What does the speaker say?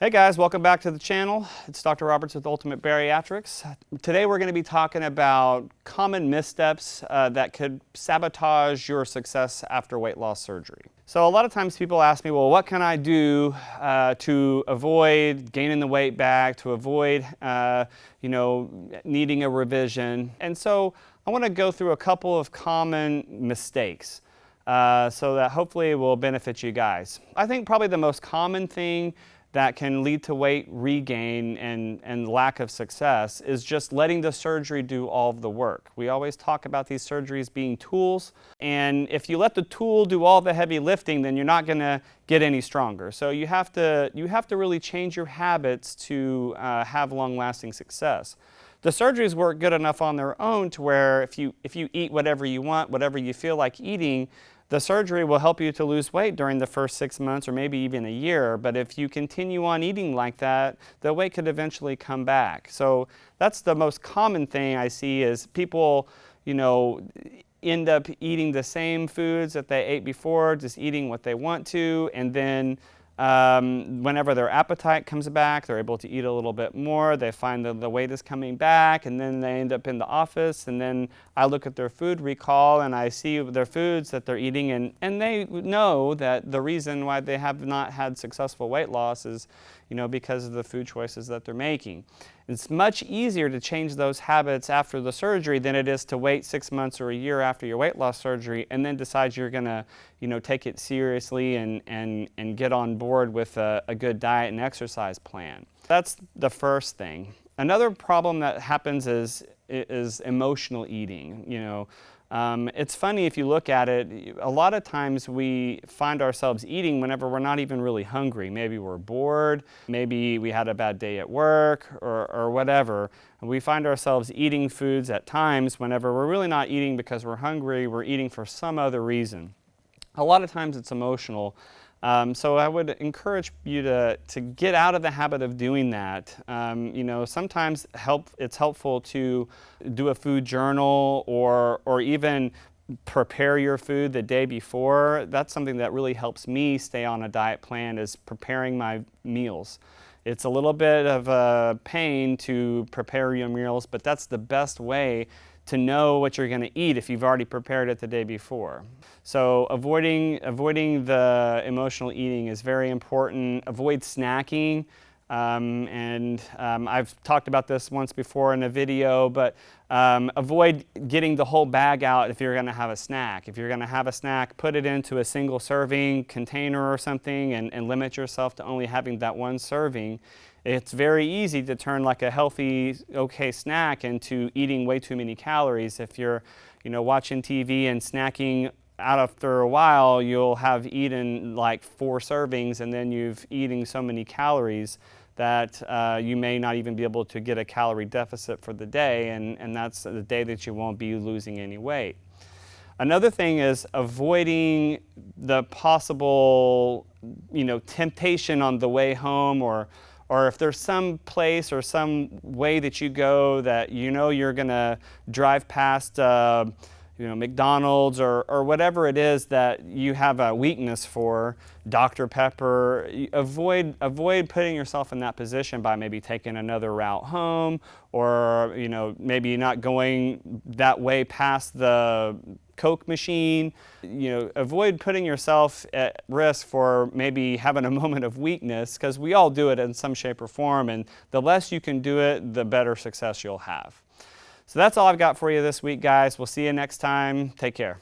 Hey guys, welcome back to the channel. It's Dr. Roberts with Ultimate Bariatrics. Today we're going to be talking about common missteps that could sabotage your success after weight loss surgery. So a lot of times people ask me, well, what can I do to avoid gaining the weight back, to avoid needing a revision? And so I want to go through a couple of common mistakes so that hopefully it will benefit you guys. I think probably the most common thing that can lead to weight regain and lack of success is just letting the surgery do all of the work. We always talk about these surgeries being tools, and if you let the tool do all the heavy lifting, then you're not going to get any stronger. So you have to really change your habits to have long-lasting success. The surgeries work good enough on their own to where if you eat whatever you want, whatever you feel like eating, the surgery will help you to lose weight during the first 6 months or maybe even a year. But if you continue on eating like that, the weight could eventually come back. So that's the most common thing I see is people, end up eating the same foods that they ate before, just eating what they want to, and then whenever their appetite comes back, they're able to eat a little bit more. They find that the weight is coming back, and then they end up in the office, and then I look at their food recall and I see their foods that they're eating, and they know that the reason why they have not had successful weight loss is because of the food choices that they're making. It's much easier to change those habits after the surgery than it is to wait 6 months or a year after your weight loss surgery and then decide you're going to take it seriously and get on board with a good diet and exercise plan. That's the first thing. Another problem that happens is emotional eating. It's funny if you look at it, a lot of times we find ourselves eating whenever we're not even really hungry. Maybe we're bored, maybe we had a bad day at work or whatever. We find ourselves eating foods at times whenever we're really not eating because we're hungry, we're eating for some other reason. A lot of times it's emotional. So I would encourage you to get out of the habit of doing that. Sometimes it's helpful to do a food journal or even prepare your food the day before. That's something that really helps me stay on a diet plan, is preparing my meals. It's a little bit of a pain to prepare your meals, but that's the best way to know what you're going to eat if you've already prepared it the day before. So avoiding the emotional eating is very important. Avoid snacking. I've talked about this once before in a video, but avoid getting the whole bag out if you're going to have a snack. If you're going to have a snack, put it into a single serving container or something and limit yourself to only having that one serving. It's very easy to turn like a healthy, okay snack into eating way too many calories. If you're, watching TV and snacking, after a while, you'll have eaten like 4 servings, and then you've eaten so many calories that you may not even be able to get a calorie deficit for the day, and that's the day that you won't be losing any weight. Another thing is avoiding the possible, temptation on the way home, or if there's some place or some way that you go that you're going to drive past McDonald's or whatever it is that you have a weakness for, Dr. Pepper, avoid putting yourself in that position by maybe taking another route home, or maybe not going that way past the Coke machine. Avoid putting yourself at risk for maybe having a moment of weakness, because we all do it in some shape or form, and the less you can do it, the better success you'll have. So that's all I've got for you this week, guys. We'll see you next time. Take care.